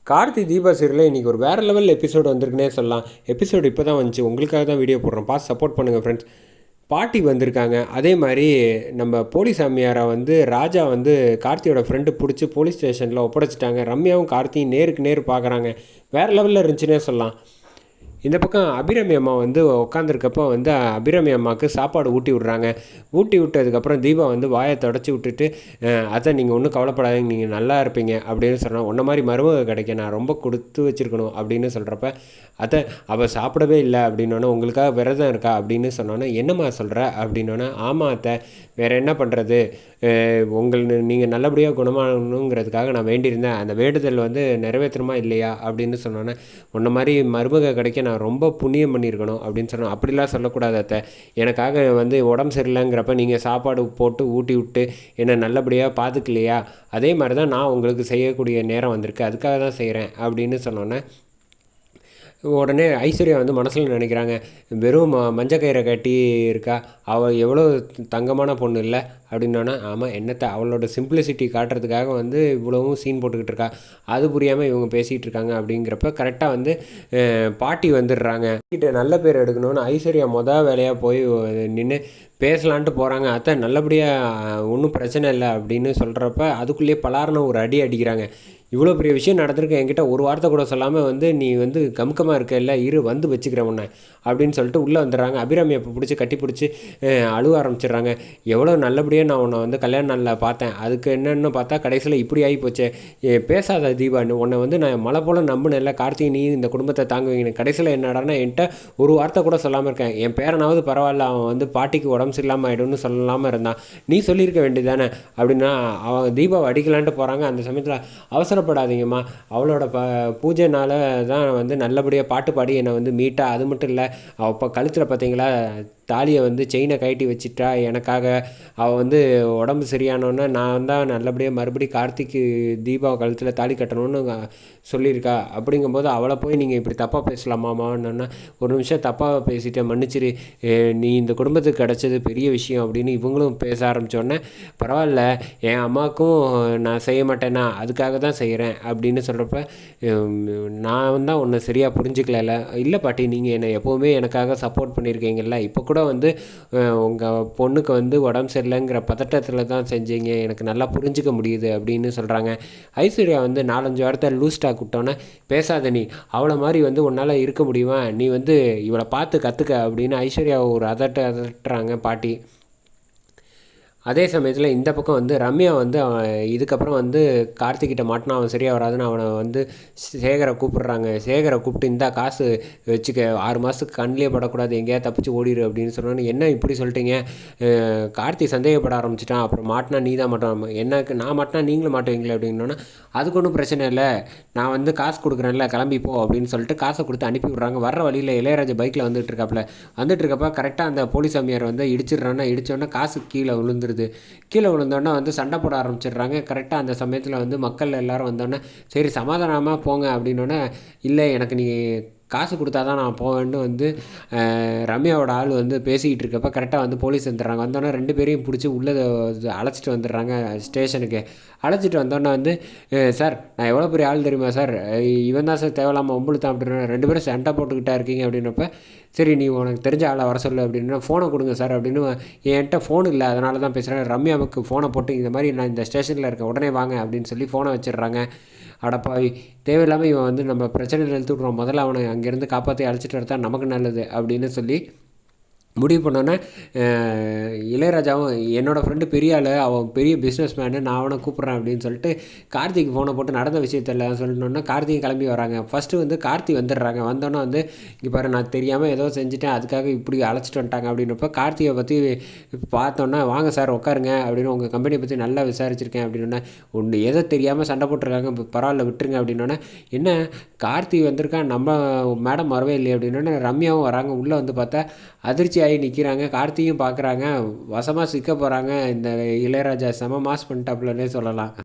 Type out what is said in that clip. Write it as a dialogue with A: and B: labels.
A: கார்த்தி தீபா சீரியலில் இன்றைக்கி ஒரு வேறு லெவல் எபிசோடு வந்திருக்குனே சொல்லலாம். எபிசோடு இப்போ தான் வந்துச்சு, உங்களுக்காக தான் வீடியோ போடுறோம், பார்த்து சப்போர்ட் பண்ணுங்கள் ஃப்ரெண்ட்ஸ். பாட்டி வந்திருக்காங்க. அதே மாதிரி நம்ம போலீஸ் அம்மையாரை வந்து ராஜா வந்து கார்த்தியோட ஃப்ரெண்டு பிடிச்சி போலீஸ் ஸ்டேஷனில் ஒப்படைச்சிட்டாங்க. ரம்யாவும் கார்த்தியும் நேருக்கு நேர் பார்க்குறாங்க. வேறு லெவலில் இருந்துச்சுன்னே சொல்லலாம். இந்த பக்கம் அபிராமி அம்மா வந்து உட்காந்துருக்கப்போ வந்து அபிராமி அம்மாவுக்கு சாப்பாடு ஊட்டி விட்றாங்க. ஊட்டி விட்டதுக்கப்புறம் தீபா வந்து வாயை தொடச்சி விட்டுட்டு, அதை நீங்கள் ஒன்றும் கவலைப்படாதீங்க, நீங்கள் நல்லா இருப்பீங்க அப்படின்னு சொன்னால், உன்ன மாதிரி மருமக கிடைக்க நான் ரொம்ப கொடுத்து வச்சுருக்கணும் அப்படின்னு சொல்கிறப்ப, அதை அவள் சாப்பிடவே இல்லை அப்படின்னோடனே, உங்களுக்காக விரதம் இருக்கா அப்படின்னு சொன்னோன்னே, என்னம்மா சொல்கிற அப்படின்னோடனே, ஆமாம் அத்தை, வேறு என்ன பண்ணுறது, நீங்கள் நல்லபடியாக குணமாகணுங்கிறதுக்காக நான் வேண்டியிருந்தேன், அந்த வேண்டுதல் வந்து நிறைவேற்றணுமா இல்லையா அப்படின்னு சொன்னோன்னே, உன்ன மாதிரி மருமக கிடைக்க நான் ரொம்ப புண்ணியம் பண்ணியிருக்கணும் அப்படின்னு சொன்னோம். அப்படிலாம் சொல்லக்கூடாது அத்தை, எனக்காக வந்து உடம்பு சரியில்லைங்கிறப்ப நீங்கள் சாப்பாடு போட்டு ஊட்டி விட்டு என்னை நல்லபடியாக பார்த்துக்கலையா, அதே மாதிரி தான் நான் உங்களுக்கு செய்யக்கூடிய நேரம் வந்திருக்கு, அதுக்காக தான் செய்கிறேன் அப்படின்னு சொன்னோன்னே, உடனே ஐஸ்வர்யா வந்து மனசில் நினைக்கிறாங்க, வெறும் மஞ்சள் கயிறை கட்டி இருக்கா, அவள் எவ்வளோ தங்கமான பொண்ணு இல்லை அப்படின்னோன்னா, ஆமாம் என்னத்தை அவளோட சிம்பிளிசிட்டி காட்டுறதுக்காக வந்து இவ்வளவும் சீன் போட்டுக்கிட்டு இருக்கா, அது புரியாமல் இவங்க பேசிகிட்டு இருக்காங்க. அப்படிங்கிறப்ப கரெக்டாக வந்து பாட்டி வந்துடுறாங்க. கிட்ட நல்ல பேர் எடுக்கணும்னு ஐஸ்வர்யா வேலையாக போய் நின்று பேசலான்ட்டு போகிறாங்க. அத்தை நல்லபடியாக ஒன்றும் பிரச்சனை இல்லை அப்படின்னு சொல்கிறப்ப அதுக்குள்ளேயே பலார்னு ஒரு அடி அடிக்கிறாங்க. இவ்வளோ பெரிய விஷயம் நடந்திருக்கு, என்கிட்ட ஒரு வார்த்தை கூட சொல்லாமல் வந்து நீ வந்து கமுக்கமாக இருக்க, இல்லை இரு வந்து வச்சுக்கிறேன் உன்னை அப்படின்னு சொல்லிட்டு உள்ளே வந்துடுறாங்க. அபிராமி அப்போ பிடிச்சி கட்டி பிடிச்சி அழுவ ஆரம்பிச்சிடுறாங்க. எவ்வளோ நல்லபடியாக நான் உன்னை வந்து கல்யாண நாளில் பார்த்தேன், அதுக்கு என்னென்னு பார்த்தா கடைசியில் இப்படி ஆகி போச்சே, பேசாத தீபா, உன்னை வந்து நான் மழை போல் நம்பினேன்ல, கார்த்திகை நீ இந்த குடும்பத்தை தாங்குவீங்க, கடைசியில் என்னடானா என்கிட்ட ஒரு வார்த்தை கூட சொல்லாமல் இருக்கேன், என் பேரனாவது பரவாயில்ல, அவன் வந்து பாட்டிக்கு உடம்பு சரியில்லாமல் ஆகிடும்னு சொல்லாமல் இருந்தான், நீ சொல்லியிருக்க வேண்டியதானே அப்படின்னா அவன் தீபாவை அடிக்கலான்ட்டு போகிறாங்க. அந்த சமயத்தில் அவசரப்படாதீங்கம்மா, அவளோட பூஜைனால தான் வந்து நல்லபடியாக பாட்டு பாடி என்னை வந்து மீட்டா, அது மட்டும் இல்லை அவள் இப்போ கழுத்தில் பார்த்தீங்களா தாலியை வந்து செயினை கழட்டி வச்சிட்டா எனக்காக, அவள் வந்து உடம்பு சரியானோன்னே நான் தான் நல்லபடியாக மறுபடியும் கார்த்திக்கு தீபா கழுத்தில் தாலி கட்டணும்னு சொல்லியிருக்கா, அப்படிங்கும்போது அவளை போய் நீங்கள் இப்படி தப்பாக பேசலாமான்னு, ஒரு நிமிஷம் தப்பாக பேசிட்டேன் மன்னிச்சிரு, நீ இந்த குடும்பத்துக்கு கிடச்சது பெரிய விஷயம் அப்படின்னு இவங்களும் பேச ஆரம்பித்தோடனே, பரவாயில்ல என் அம்மாவுக்கும் நான் செய்ய மாட்டேன்னா அதுக்காக தான் செய்கிறேன் அப்படின்னு சொல்கிறப்ப, நான் தான் உன்னை சரியாக புரிஞ்சுக்கல, இல்லை பாட்டி நீங்கள் என்னை எப்போவுமே எனக்காக சப்போர்ட் பண்ணியிருக்கீங்கல்ல, இப்போ கூட வந்து உங்கள் பொண்ணுக்கு வந்து உடம்பு சரியில்லைங்கிற பதட்டத்தில் தான் செஞ்சீங்க, எனக்கு நல்லா புரிஞ்சிக்க முடியுது அப்படின்னு சொல்கிறாங்க. ஐஸ்வர்யா வந்து 4-5 வாரத்தை லூஸ் டாக் விட்டோன்னே, பேசாத நீ அவளை மாதிரி வந்து உன்னால் இருக்க முடியுமா, நீ வந்து இவளை பார்த்து கற்றுக்க அப்படின்னு ஐஸ்வர்யாவை ஒரு அதட்டுறாங்க பாட்டி. அதே சமயத்தில் இந்த பக்கம் வந்து ரம்யா வந்து அவன் இதுக்கப்புறம் வந்து கார்த்திகிட்ட மாட்டினா அவன் சரியாக வராதுன்னு அவனை வந்து சேகரை கூப்பிட்றாங்க. சேகரை கூப்பிட்டு இந்தா காசு வச்சுக்க, 6 மாதத்துக்கு கண்ணிலே படக்கூடாது, எங்கேயாவது தப்பிச்சு ஓடிடு அப்படின்னு சொன்னோன்னு, என்ன இப்படி சொல்லிட்டீங்க, கார்த்தி சந்தேகப்பட ஆரம்பிச்சிட்டான், அப்புறம் மாட்டினா நீ தான் மாட்டான், எனக்கு நான் மாட்டினா நீங்களும் மாட்டுவீங்களே அப்படின்னோன்னா, அதுக்கு ஒன்றும் பிரச்சனை இல்லை, நான் வந்து காசு கொடுக்குறேன்ல கிளம்பிப்போ அப்படின்னு சொல்லிட்டு காசை கொடுத்து அனுப்பி விட்றாங்க. வர்ற வழியில் இளையராஜா பைக்கில் வந்துட்டு இருக்கப்ப கரெக்டாக அந்த போலீஸ் அம்மையார் வந்து இடிச்சிடுறான்னா, இடித்தோடனே காசு கீழே விழுந்துருது. கீழே விழுந்தோடனே வந்து சண்டை போட ஆரம்பிச்சிடுறாங்க. கரெக்டாக அந்த சமயத்தில் வந்து மக்கள் எல்லோரும் வந்தோடனே, சரி சமாதானமாக போங்க அப்படின்னோடனே, இல்லை எனக்கு நீ காசு கொடுத்தா தான் நான் போவேன்னு வந்து ரம்யாவோட ஆள் வந்து பேசிக்கிட்டு இருக்கப்போ கரெக்டாக வந்து போலீஸ் வந்துடுறாங்க. வந்தோடனே 2 பேரையும் பிடிச்சி உள்ளே அழைச்சிட்டு வந்துடுறாங்க ஸ்டேஷனுக்கு. அழைச்சிட்டு வந்தோடனே வந்து, சார் நான் எவ்வளோ பெரிய ஆள் தெரியுமா சார், இவன் தான் சார் தேவையில்லாமல் ஒம்புழுத்தான் அப்படின்னு 2 பேரும் சண்டை போட்டுக்கிட்டா இருக்கீங்க அப்படின்னப்ப, சரி நீ உனக்கு தெரிஞ்ச ஆளை வர சொல்லு அப்படின்னா, ஃபோனை கொடுங்க சார் அப்படின்னு, என்கிட்ட ஃபோன் இல்லை அதனால தான் பேசுகிறேன், ரம்யாவுக்கு ஃபோனை போட்டு இந்த மாதிரி நான் இந்த ஸ்டேஷனில் இருக்கேன் உடனே வாங்க அப்படின்னு சொல்லி ஃபோனை வச்சிடுறாங்க. அடப்பாவி, தேவையில்லாமல் இவன் வந்து நம்ம பிரச்சனையில் இழுத்து விட்றோம், முதல்ல அவனை அங்கேருந்து காப்பாற்றி அழைச்சிட்டு வரதா நமக்கு நல்லது அப்படின்னு சொல்லி முடிவு பண்ணோன்னே, இளையராஜாவும் என்னோடய ஃப்ரெண்டு பெரிய ஆள், அவன் பெரிய பிஸ்னஸ் மேனு, நான் அவனை கூப்பிட்றேன் அப்படின்னு சொல்லிட்டு கார்த்திக் ஃபோனை போட்டு நடந்த விஷயத்தெல்லாம் சொல்லணுன்னா கார்த்திக் கிளம்பி வராங்க. ஃபஸ்ட்டு வந்து கார்த்தி வந்துடுறாங்க. வந்தோன்னே வந்து, இங்கே பாரு நான் தெரியாமல் ஏதோ செஞ்சுட்டேன், அதுக்காக இப்படி அழைச்சிட்டு வந்துட்டாங்க அப்படின்னப்போ, கார்த்திகை பற்றி பார்த்தோன்னா, வாங்க சார் உட்காருங்க அப்படின்னு, உங்கள் கம்பெனியை பற்றி நல்லா விசாரிச்சிருக்கேன் அப்படின்னோடனே, ஒன்று ஏதோ தெரியாமல் சண்டை போட்டுருக்காங்க, பரவாயில்ல விட்டுருங்க அப்படின்னோடனே, என்ன கார்த்தி வந்திருக்கான் நம்ம மேடம் வரவே இல்லையே அப்படின்னோடனே, ரம்யாவும் வராங்க. உள்ளே வந்து பார்த்தா அதிர்ச்சி ஆகி நிற்கிறாங்க. கார்த்தியும் பார்க்குறாங்க, வசமாக சிக்க போகிறாங்க. இந்த இளையராஜா செம மாஸ் பண்ணிட்டாப்புலன்னே சொல்லலாம்.